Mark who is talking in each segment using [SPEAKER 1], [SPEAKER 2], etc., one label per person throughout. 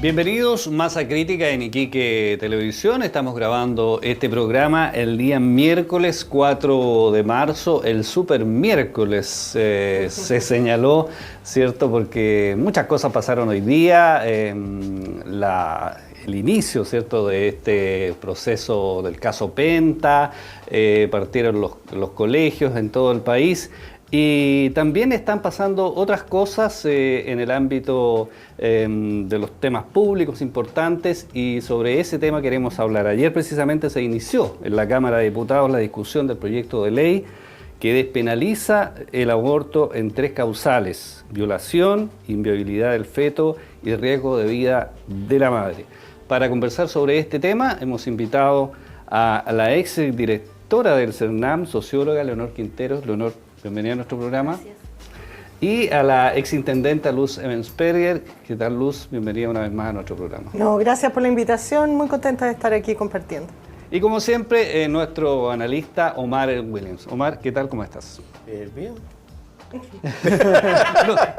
[SPEAKER 1] Bienvenidos, Masa Crítica en Iquique Televisión. Estamos grabando este programa el día miércoles 4 de marzo, el super miércoles se señaló, ¿cierto? Porque muchas cosas pasaron hoy día, el inicio, ¿cierto?, de este proceso del caso Penta, partieron los colegios en todo el país. Y también están pasando otras cosas en el ámbito de los temas públicos importantes, y sobre ese tema queremos hablar. Ayer precisamente se inició en la Cámara de Diputados la discusión del proyecto de ley que despenaliza el aborto en 3 causales: violación, inviabilidad del feto y riesgo de vida de la madre. Para conversar sobre este tema hemos invitado a la ex directora del CERNAM, socióloga Leonor Quinteros. Leonor, bienvenida a nuestro programa.
[SPEAKER 2] Gracias.
[SPEAKER 1] Y a la exintendenta Luz Ebensperger. ¿Qué tal, Luz? Bienvenida una vez más a nuestro programa.
[SPEAKER 3] No, gracias por la invitación, muy contenta de estar aquí compartiendo.
[SPEAKER 1] Y como siempre, nuestro analista Omar Williams. Omar, ¿qué tal? ¿Cómo estás?
[SPEAKER 4] Bien.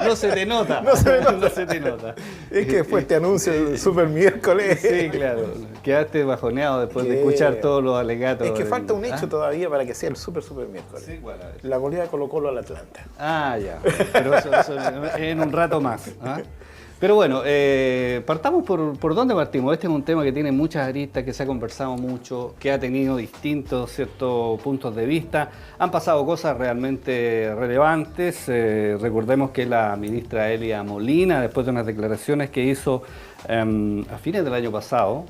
[SPEAKER 1] No se te nota.
[SPEAKER 4] No se me nota.
[SPEAKER 1] No se te nota.
[SPEAKER 4] Es que fue este anuncio el super miércoles.
[SPEAKER 1] Sí, claro. Quedaste bajoneado después de escuchar todos los alegatos.
[SPEAKER 4] Es que falta un hecho todavía para que sea el super miércoles.
[SPEAKER 1] Sí, ¿cuál? A ver.
[SPEAKER 4] La goleada de Colo-Colo al Atlanta.
[SPEAKER 1] Ah, ya. Pero eso en un rato más. ¿Ah? Pero bueno, partamos por dónde partimos. Este es un tema que tiene muchas aristas, que se ha conversado mucho, que ha tenido distintos ciertos puntos de vista. Han pasado cosas realmente relevantes. Recordemos que la ministra Elia Molina, después de unas declaraciones que hizo a fines del año pasado,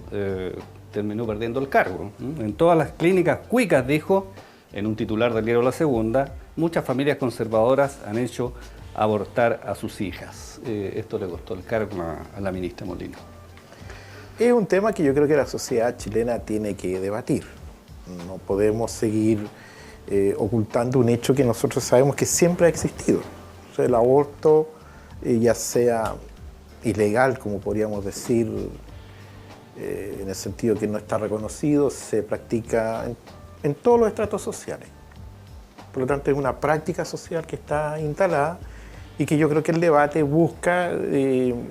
[SPEAKER 1] terminó perdiendo el cargo. En todas las clínicas cuicas, dijo, en un titular del diario La Segunda, muchas familias conservadoras han hecho abortar a sus hijas. Esto le costó el cargo a la ministra Molina.
[SPEAKER 4] Es un tema que yo creo que la sociedad chilena tiene que debatir. No podemos seguir ocultando un hecho que nosotros sabemos que siempre ha existido. O sea, el aborto, ya sea ilegal, como podríamos decir, en el sentido que no está reconocido, se practica en todos los estratos sociales. Por lo tanto, es una práctica social que está instalada y que yo creo que el debate busca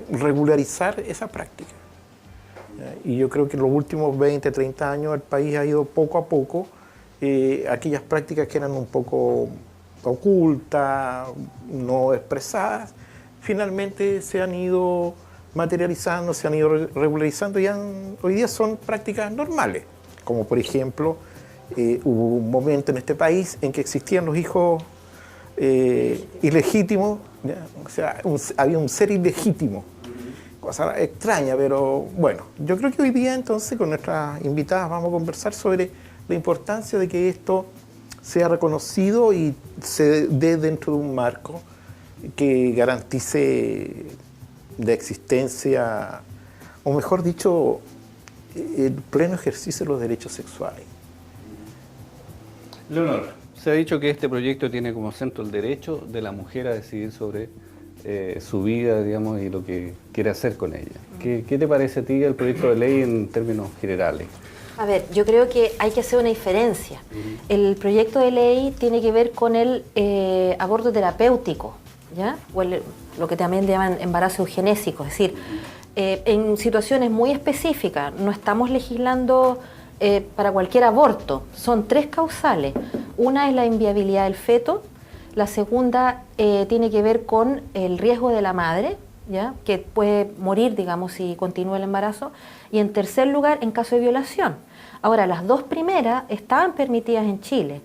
[SPEAKER 4] regularizar esa práctica. Y yo creo que en los últimos 20, 30 años el país ha ido poco a poco, aquellas prácticas que eran un poco ocultas, no expresadas, finalmente se han ido materializando, se han ido regularizando y hoy día son prácticas normales. Como por ejemplo, hubo un momento en este país en que existían los hijos ilegítimos, ¿ya? O sea, había un ser ilegítimo, cosa extraña, pero bueno, yo creo que hoy día entonces con nuestras invitadas vamos a conversar sobre la importancia de que esto sea reconocido y se dé dentro de un marco que garantice la existencia, o mejor dicho, el pleno ejercicio de los derechos sexuales.
[SPEAKER 1] Leonor, se ha dicho que este proyecto tiene como centro el derecho de la mujer a decidir sobre su vida, digamos, y lo que quiere hacer con ella. ¿Qué te parece a ti el proyecto de ley en términos generales?
[SPEAKER 2] A ver, yo creo que hay que hacer una diferencia. El proyecto de ley tiene que ver con el aborto terapéutico, ¿ya? O lo que también llaman embarazo eugenésico, es decir, en situaciones muy específicas. No estamos legislando para cualquier aborto. Son 3 causales. Una es la inviabilidad del feto, la segunda tiene que ver con el riesgo de la madre, ¿ya?, que puede morir, digamos, si continúa el embarazo, y en tercer lugar, en caso de violación. Ahora, las 2 primeras estaban permitidas en Chile.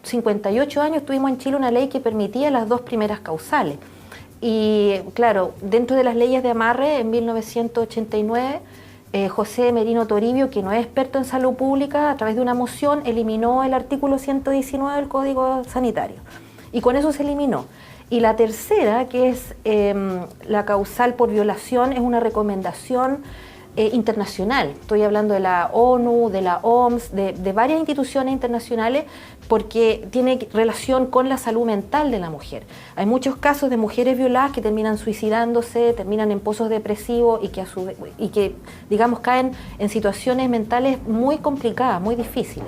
[SPEAKER 2] 58 años tuvimos en Chile una ley que permitía las 2 primeras causales. Y claro, dentro de las leyes de amarre, en 1989, José Merino Toribio, que no es experto en salud pública, a través de una moción eliminó el artículo 119 del Código Sanitario. Y con eso se eliminó. Y la tercera, que es la causal por violación, es una recomendación internacional. Estoy hablando de la ONU, de la OMS, de varias instituciones internacionales, porque tiene relación con la salud mental de la mujer. Hay muchos casos de mujeres violadas que terminan suicidándose, terminan en pozos depresivos y que digamos, caen en situaciones mentales muy complicadas, muy difíciles.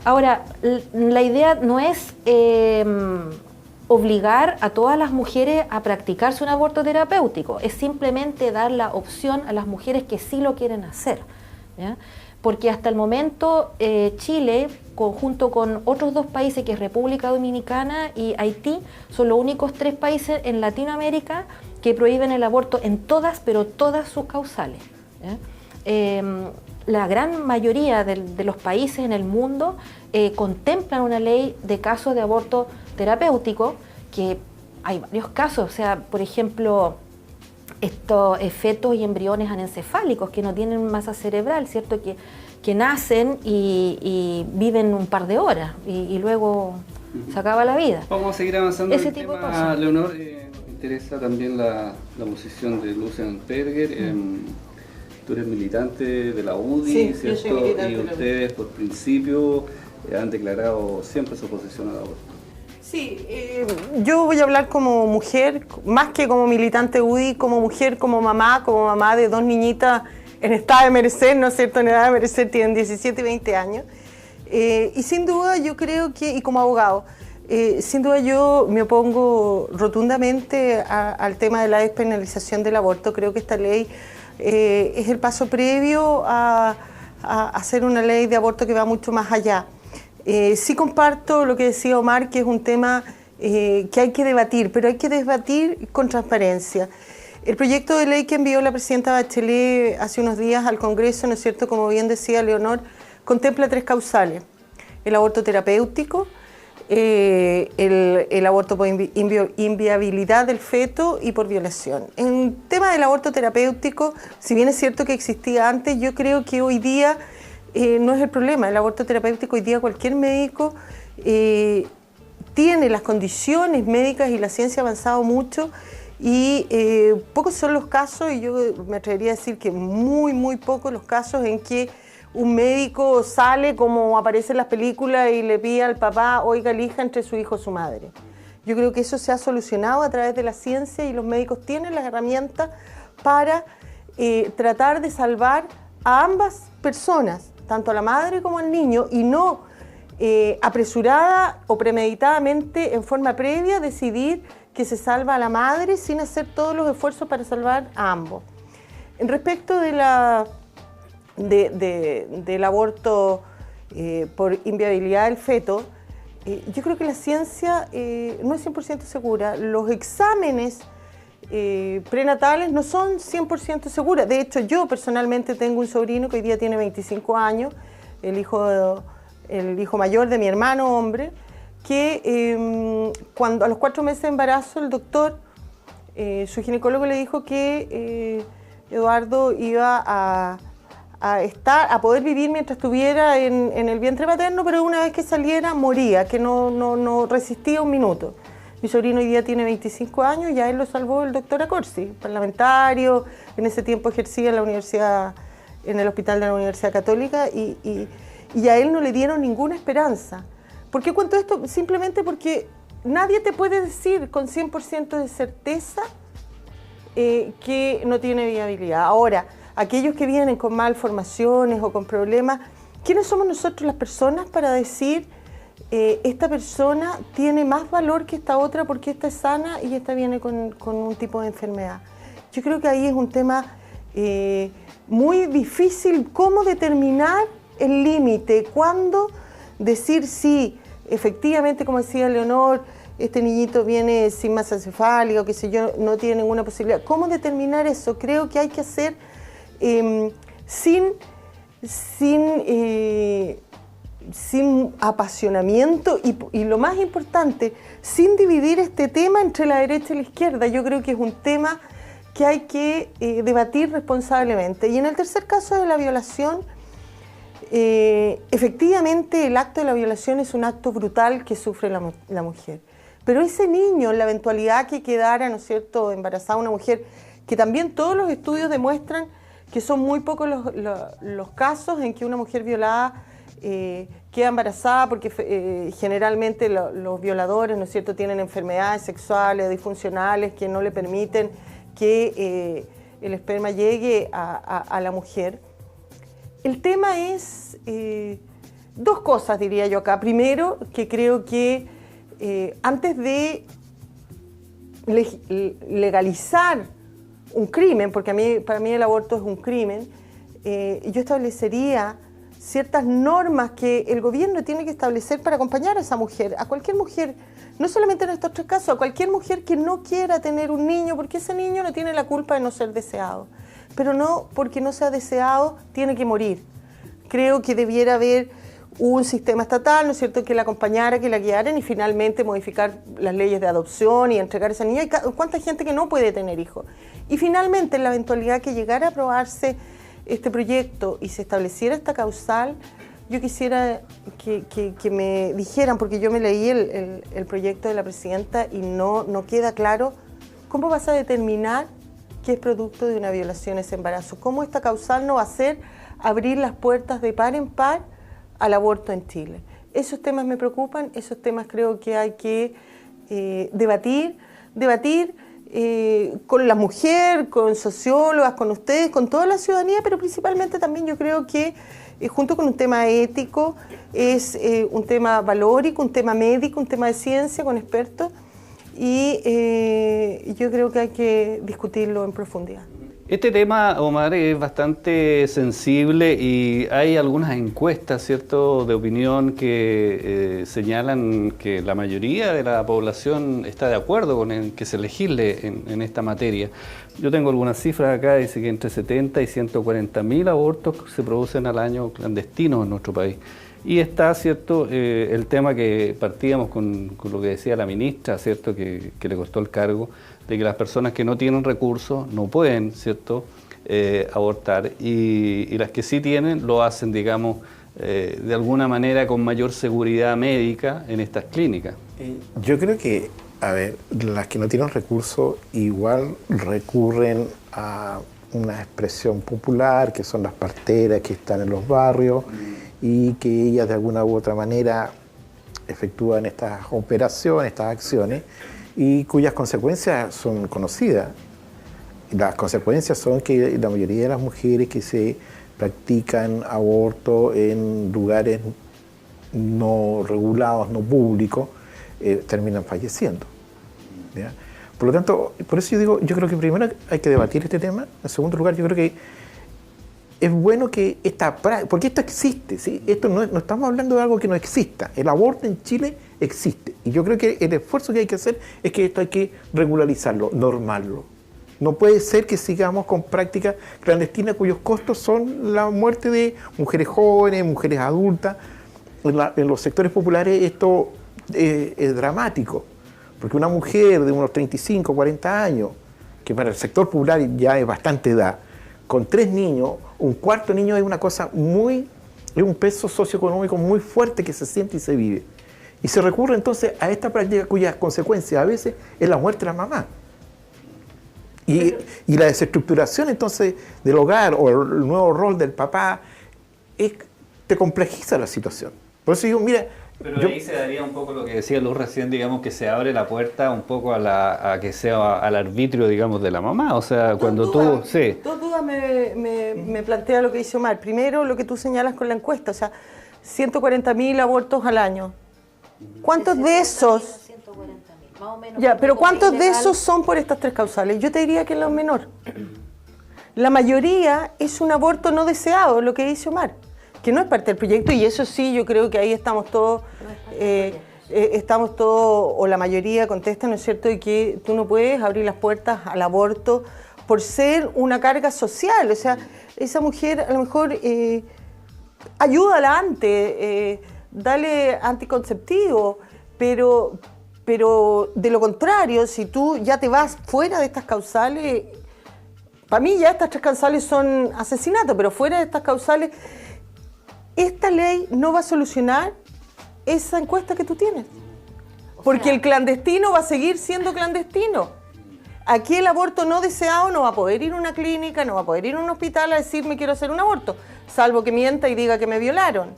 [SPEAKER 2] Ahora, la idea no es obligar a todas las mujeres a practicarse un aborto terapéutico, es simplemente dar la opción a las mujeres que sí lo quieren hacer, ¿ya? Porque hasta el momento Chile, junto con otros 2 países, que es República Dominicana y Haití, son los únicos 3 países en Latinoamérica que prohíben el aborto en todas, pero todas sus causales, ¿ya? La gran mayoría de los países en el mundo contemplan una ley de casos de aborto terapéutico, que hay varios casos, o sea, por ejemplo, estos fetos y embriones anencefálicos que no tienen masa cerebral, ¿cierto? Que nacen y viven un par de horas y luego se acaba la vida.
[SPEAKER 1] Vamos a seguir avanzando
[SPEAKER 2] Ese
[SPEAKER 1] en el
[SPEAKER 2] tipo de
[SPEAKER 1] tema,
[SPEAKER 2] cosas.
[SPEAKER 1] Leonor. Nos interesa también la posición de Lucian Perger. Tú eres militante de la UDI,
[SPEAKER 3] Sí, yo
[SPEAKER 1] ¿cierto?
[SPEAKER 3] soy militante
[SPEAKER 1] Y
[SPEAKER 3] de la UDI.
[SPEAKER 1] ustedes, por principio, han declarado siempre su posición al aborto.
[SPEAKER 3] Sí, yo voy a hablar como mujer, más que como militante UDI, como mujer, como mamá de 2 niñitas en estado de merecer, ¿no es cierto? En edad de merecer, tienen 17 y 20 años. Y sin duda yo creo que, y como abogado, sin duda yo me opongo rotundamente al tema de la despenalización del aborto. Creo que esta ley es el paso previo a hacer una ley de aborto que va mucho más allá. Sí comparto lo que decía Omar, que es un tema que hay que debatir, pero hay que debatir con transparencia. El proyecto de ley que envió la presidenta Bachelet hace unos días al Congreso, ¿no es cierto?, como bien decía Leonor, contempla 3 causales: el aborto terapéutico, el aborto por inviabilidad del feto y por violación. En el tema del aborto terapéutico, si bien es cierto que existía antes, yo creo que hoy día no es el problema. El aborto terapéutico hoy día cualquier médico tiene las condiciones médicas y la ciencia ha avanzado mucho y pocos son los casos, y yo me atrevería a decir que muy pocos los casos en que un médico sale como aparece en las películas y le pide al papá, oiga, elija entre su hijo o su madre. Yo creo que eso se ha solucionado a través de la ciencia y los médicos tienen las herramientas para tratar de salvar a ambas personas, tanto a la madre como al niño, y no apresurada o premeditadamente en forma previa decidir que se salva a la madre sin hacer todos los esfuerzos para salvar a ambos. En respecto de del aborto por inviabilidad del feto, yo creo que la ciencia no es 100% segura. Los exámenes prenatales no son 100% seguros. De hecho, yo personalmente tengo un sobrino que hoy día tiene 25 años, el hijo mayor de mi hermano hombre, que cuando a los 4 meses de embarazo el doctor, su ginecólogo le dijo que Eduardo iba a poder vivir mientras estuviera en el vientre materno, pero una vez que saliera moría, que no resistía un minuto. Mi sobrino hoy día tiene 25 años y a él lo salvó el doctor Acorsi, parlamentario, en ese tiempo ejercía en la universidad, en el hospital de la Universidad Católica, y a él no le dieron ninguna esperanza. ¿Por qué cuento esto? Simplemente porque nadie te puede decir con 100% de certeza que no tiene viabilidad. Ahora, aquellos que vienen con malformaciones o con problemas, ¿quiénes somos nosotros las personas para decir esta persona tiene más valor que esta otra porque esta es sana y esta viene con un tipo de enfermedad? Yo creo que ahí es un tema muy difícil, cómo determinar el límite, cuándo decir sí, efectivamente, como decía Leonor, este niñito viene sin masa encefálica o qué sé yo, no tiene ninguna posibilidad. ¿Cómo determinar eso? Creo que hay que hacer sin apasionamiento y lo más importante, sin dividir este tema entre la derecha y la izquierda. Yo creo que es un tema que hay que debatir responsablemente. Y en el tercer caso de la violación, efectivamente el acto de la violación es un acto brutal que sufre la mujer. Pero ese niño, en la eventualidad que quedara, ¿no es cierto?, embarazada una mujer, que también todos los estudios demuestran que son muy pocos los casos en que una mujer violada queda embarazada, porque generalmente los violadores, ¿no es cierto?, tienen enfermedades sexuales o disfuncionales que no le permiten que el esperma llegue a la mujer. El tema es dos cosas, diría yo acá. Primero, que creo que antes de legalizar un crimen, porque para mí el aborto es un crimen, yo establecería ciertas normas que el gobierno tiene que establecer para acompañar a esa mujer, a cualquier mujer, no solamente en estos 3 casos, a cualquier mujer que no quiera tener un niño, porque ese niño no tiene la culpa de no ser deseado, pero no porque no sea deseado tiene que morir. Creo que debiera haber un sistema estatal, ¿no es cierto?, que la acompañara, que la guiaran y finalmente modificar las leyes de adopción y entregar a esa niña. Hay cuánta gente que no puede tener hijos. Y finalmente, en la eventualidad que llegara a aprobarse este proyecto y se estableciera esta causal, yo quisiera que me dijeran, porque yo me leí el proyecto de la presidenta y no queda claro cómo vas a determinar qué es producto de una violación ese embarazo, cómo esta causal no va a ser abrir las puertas de par en par al aborto en Chile. Esos temas me preocupan, esos temas creo que hay que debatir con la mujer, con sociólogas, con ustedes, con toda la ciudadanía, pero principalmente también yo creo que junto con un tema ético, es un tema valórico, un tema médico, un tema de ciencia con expertos y yo creo que hay que discutirlo en profundidad.
[SPEAKER 1] Este tema, Omar, es bastante sensible y hay algunas encuestas, ¿cierto?, de opinión que señalan que la mayoría de la población está de acuerdo con que se legisle en esta materia. Yo tengo algunas cifras acá, dice que entre 70 y 140.000 abortos se producen al año clandestinos en nuestro país. Y está, ¿cierto?, el tema que partíamos con lo que decía la ministra, ¿cierto?, que le costó el cargo, de que las personas que no tienen recursos no pueden, ¿cierto?, abortar y las que sí tienen lo hacen, digamos, de alguna manera con mayor seguridad médica en estas clínicas.
[SPEAKER 4] Yo creo que, a ver, las que no tienen recursos igual recurren a una expresión popular, que son las parteras que están en los barrios y que ellas de alguna u otra manera efectúan estas operaciones, estas acciones, y cuyas consecuencias son conocidas. Las consecuencias son que la mayoría de las mujeres que se practican aborto en lugares no regulados, no públicos, terminan falleciendo, ¿ya? Por lo tanto, por eso yo digo, yo creo que primero hay que debatir este tema. En segundo lugar, yo creo que es bueno que porque esto existe, ¿sí? Esto no estamos hablando de algo que no exista. El aborto en Chile existe. Y yo creo que el esfuerzo que hay que hacer es que esto hay que regularizarlo, normarlo. No puede ser que sigamos con prácticas clandestinas cuyos costos son la muerte de mujeres jóvenes, mujeres adultas. En los sectores populares esto es dramático, porque una mujer de unos 35, 40 años, que para el sector popular ya es bastante edad, con 3 niños, un cuarto niño es una cosa es un peso socioeconómico muy fuerte que se siente y se vive. Y se recurre entonces a esta práctica cuyas consecuencias a veces es la muerte de la mamá. Y la desestructuración entonces del hogar o el nuevo rol del papá te complejiza la situación. Por eso digo, mira...
[SPEAKER 1] Pero ahí se daría un poco lo que decía Luz recién, digamos, que se abre la puerta un poco a que sea al arbitrio, digamos, de la mamá. O sea, cuando tú... Sí.
[SPEAKER 3] Dos dudas me plantea lo que dice Omar. Primero, lo que tú señalas con la encuesta, o sea, 140.000 abortos al año. ¿Cuántos de esos?
[SPEAKER 2] 140.000, más o menos.
[SPEAKER 3] Ya, pero ¿cuántos de esos son por estas 3 causales? Yo te diría que es lo menor. La mayoría es un aborto no deseado, lo que dice Omar, que no es parte del proyecto, y eso sí, yo creo que ahí estamos todos, o la mayoría contesta, ¿no es cierto?, de que tú no puedes abrir las puertas al aborto por ser una carga social. O sea, esa mujer a lo mejor ayúdala antes, dale anticonceptivo, pero de lo contrario, si tú ya te vas fuera de estas causales, para mí ya estas 3 causales son asesinatos, pero fuera de estas causales, esta ley no va a solucionar esa encuesta que tú tienes. Porque el clandestino va a seguir siendo clandestino. Aquí el aborto no deseado no va a poder ir a una clínica, no va a poder ir a un hospital a decir me quiero hacer un aborto, salvo que mienta y diga que me violaron,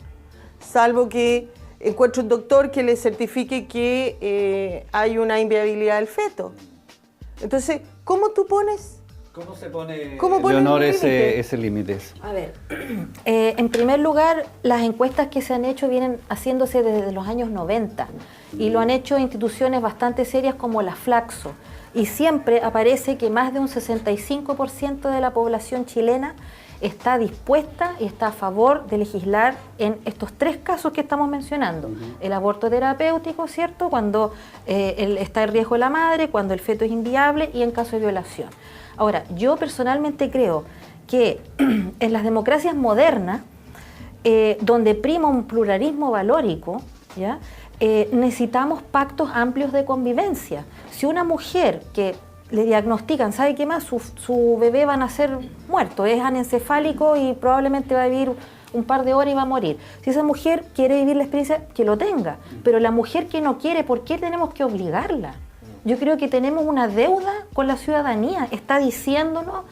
[SPEAKER 3] salvo que encuentre un doctor que le certifique que hay una inviabilidad del feto. Entonces, ¿cómo tú pones?
[SPEAKER 1] ¿Cómo se pone,
[SPEAKER 3] Leonor,
[SPEAKER 1] ese límite?
[SPEAKER 2] A ver, en primer lugar, las encuestas que se han hecho vienen haciéndose desde los años 90 y lo han hecho instituciones bastante serias como la Flaxo. y siempre aparece que más de un 65% de la población chilena está dispuesta y está a favor de legislar en estos 3 casos que estamos mencionando. El aborto terapéutico, ¿cierto?, cuando está en riesgo la madre, cuando el feto es inviable y en caso de violación. Ahora, yo personalmente creo que en las democracias modernas, donde prima un pluralismo valórico, ¿ya?, necesitamos pactos amplios de convivencia. Si una mujer que le diagnostican, ¿sabe qué más? Su bebé va a nacer muerto, es anencefálico y probablemente va a vivir un par de horas y va a morir. Si esa mujer quiere vivir la experiencia, que lo tenga. Pero la mujer que no quiere, ¿por qué tenemos que obligarla? Yo creo que tenemos una deuda con la ciudadanía. Está diciéndonos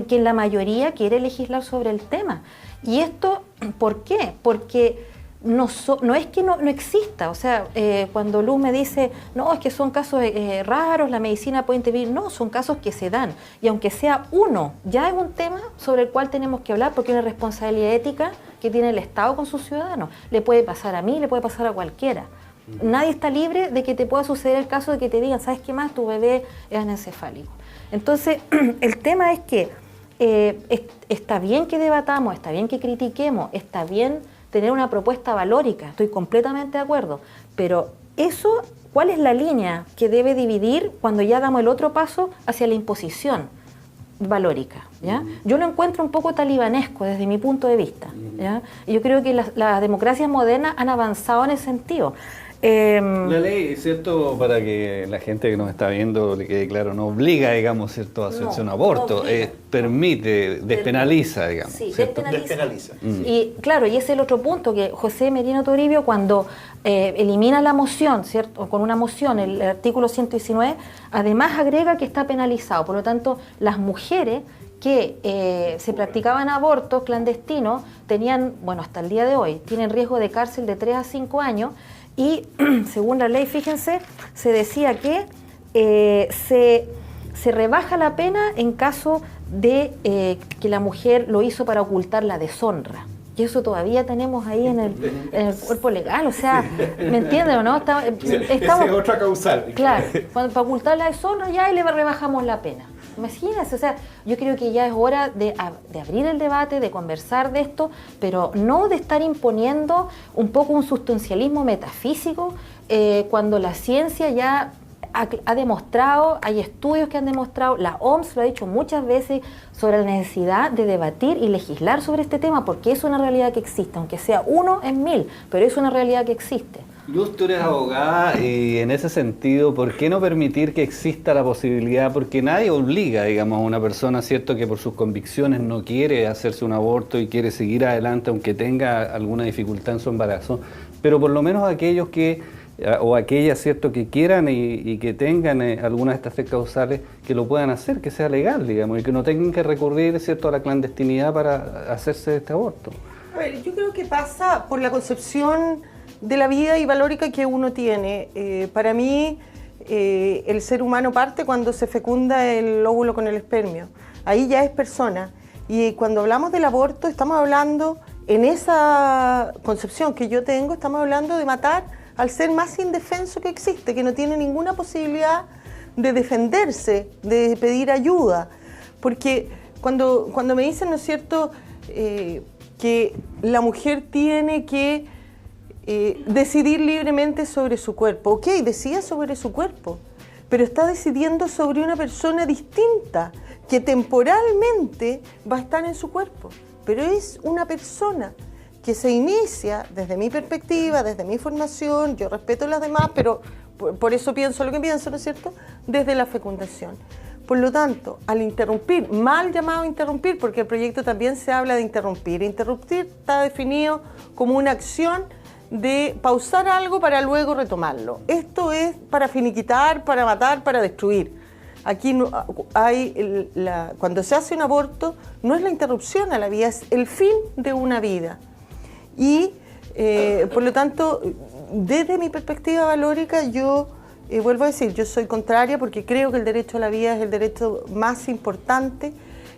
[SPEAKER 2] que la mayoría quiere legislar sobre el tema. ¿Y esto por qué? Porque no es que no exista. O sea, cuando Luz me dice, no, es que son casos raros, la medicina puede intervenir. No, son casos que se dan. Y aunque sea uno, ya es un tema sobre el cual tenemos que hablar porque es una responsabilidad ética que tiene el Estado con sus ciudadanos. Le puede pasar a mí, le puede pasar a cualquiera. Nadie está libre de que te pueda suceder el caso de que te digan, ¿sabes qué más? Tu bebé es anencefálico. Entonces, el tema es que está bien que debatamos, está bien que critiquemos, está bien tener una propuesta valórica, estoy completamente de acuerdo, pero eso, ¿cuál es la línea que debe dividir cuando ya damos el otro paso hacia la imposición valórica? ¿Ya? Yo lo encuentro un poco talibanesco desde mi punto de vista, ¿ya? Y yo creo que las democracias modernas han avanzado en ese sentido.
[SPEAKER 1] La ley, ¿cierto? Para que la gente que nos está viendo le quede claro, no obliga, digamos, ¿cierto?, a hacerse un aborto, permite, despenaliza, digamos.
[SPEAKER 2] Sí,
[SPEAKER 1] ¿cierto?
[SPEAKER 2] despenaliza. Y claro, y ese es el otro punto, que José Merino Toribio, cuando elimina la moción, ¿cierto?, con una moción, el artículo 119, además agrega que está penalizado. Por lo tanto, las mujeres que se practicaban abortos clandestinos tenían, bueno, hasta el día de hoy, tienen riesgo de cárcel de 3 a 5 años. Y según la ley, fíjense, se decía que se rebaja la pena en caso de que la mujer lo hizo para ocultar la deshonra. Y eso todavía tenemos ahí en el cuerpo legal, o sea, ¿me entienden o no? Estamos,
[SPEAKER 4] esa es otra causal.
[SPEAKER 2] Claro, para ocultar la deshonra ya le rebajamos la pena. Imagínense, o sea, yo creo que ya es hora de abrir el debate, de conversar de esto, pero no de estar imponiendo un poco un sustancialismo metafísico cuando la ciencia ya ha demostrado, hay estudios que han demostrado, la OMS lo ha dicho muchas veces, sobre la necesidad de debatir y legislar sobre este tema, porque es una realidad que existe, aunque sea 1 en 1000, pero es una realidad que existe.
[SPEAKER 1] Luz, tú eres abogada y en ese sentido, ¿por qué no permitir que exista la posibilidad? Porque nadie obliga, digamos, a una persona, ¿cierto?, que por sus convicciones no quiere hacerse un aborto y quiere seguir adelante aunque tenga alguna dificultad en su embarazo, pero por lo menos aquellos que, o aquellas, ¿cierto?, que quieran y que tengan alguna de estas tres causales, que lo puedan hacer, que sea legal, digamos, y que no tengan que recurrir, ¿cierto?, a la clandestinidad para hacerse este aborto.
[SPEAKER 3] A ver, yo creo que pasa por la concepción de la vida y valórica que uno tiene. Para mí, el ser humano parte cuando se fecunda el óvulo con el espermio. Ahí ya es persona. Y cuando hablamos del aborto, estamos hablando, en esa concepción que yo tengo, estamos hablando de matar al ser más indefenso que existe, que no tiene ninguna posibilidad de defenderse, de pedir ayuda. Porque cuando me dicen, ¿no es cierto?, que la mujer tiene que decidir libremente sobre su cuerpo. Ok, decida sobre su cuerpo, pero está decidiendo sobre una persona distinta, que temporalmente va a estar en su cuerpo, pero es una persona que se inicia, desde mi perspectiva, desde mi formación, yo respeto a las demás, pero por eso pienso lo que pienso, ¿no es cierto?, desde la fecundación. Por lo tanto, al interrumpir, mal llamado interrumpir, porque el proyecto también se habla de interrumpir. Interrumpir está definido como una acción de pausar algo para luego retomarlo. Esto es para finiquitar, para matar, para destruir. Aquí no hay cuando se hace un aborto, no es la interrupción a la vida, es el fin de una vida. Y por lo tanto, desde mi perspectiva valórica, yo vuelvo a decir, yo soy contraria porque creo que el derecho a la vida es el derecho más importante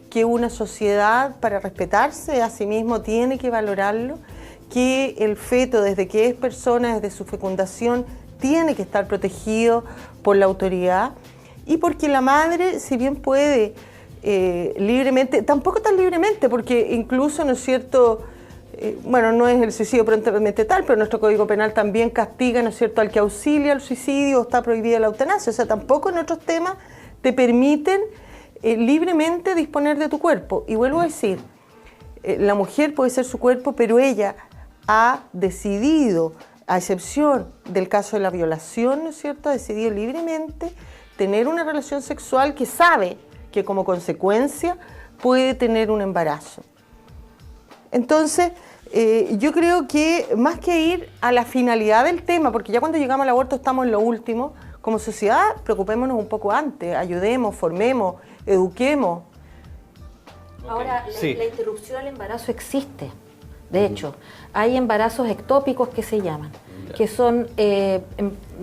[SPEAKER 3] que una sociedad, para respetarse a sí mismo, tiene que valorarlo, que el feto, desde que es persona, desde su fecundación, tiene que estar protegido por la autoridad. y porque la madre, si bien puede libremente, tampoco tan libremente, porque incluso, ¿no es cierto?, bueno, no es el suicidio prontamente tal, pero nuestro Código Penal también castiga, ¿no es cierto?, al que auxilia al suicidio, o está prohibida la eutanasia. O sea, tampoco en otros temas te permiten libremente disponer de tu cuerpo. Y vuelvo a decir, la mujer puede ser su cuerpo, pero ella ha decidido, a excepción del caso de la violación, ¿no es cierto?, ha decidido libremente tener una relación sexual que sabe que como consecuencia puede tener un embarazo. Entonces, yo creo que más que ir a la finalidad del tema, porque ya cuando llegamos al aborto estamos en lo último, como sociedad preocupémonos un poco antes, ayudemos, formemos, eduquemos.
[SPEAKER 2] Ahora,
[SPEAKER 1] Sí.
[SPEAKER 2] la interrupción al embarazo existe. De hecho, hay embarazos ectópicos que se llaman, que son,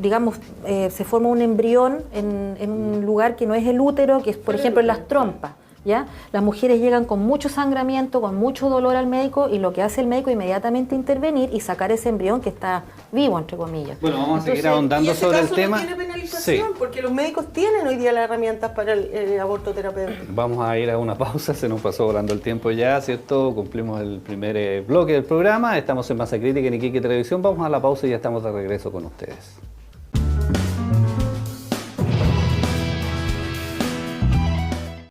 [SPEAKER 2] digamos, se forma un embrión en un lugar que no es el útero, que es, por ejemplo, en las trompas. ¿Ya? Las mujeres llegan con mucho sangramiento, con mucho dolor al médico, y lo que hace el médico es inmediatamente intervenir y sacar ese embrión que está vivo, entre comillas.
[SPEAKER 1] Bueno, vamos a seguir
[SPEAKER 3] Entonces,
[SPEAKER 1] ahondando
[SPEAKER 3] y ese
[SPEAKER 1] sobre el
[SPEAKER 3] caso
[SPEAKER 1] tema.
[SPEAKER 3] no tiene penalización, porque los médicos tienen hoy día las herramientas para el aborto terapéutico.
[SPEAKER 1] Vamos a ir a una pausa, se nos pasó volando el tiempo ya, ¿cierto? Cumplimos el primer bloque del programa, estamos en Masa Crítica en Iquique Televisión, vamos a la pausa y ya estamos de regreso con ustedes.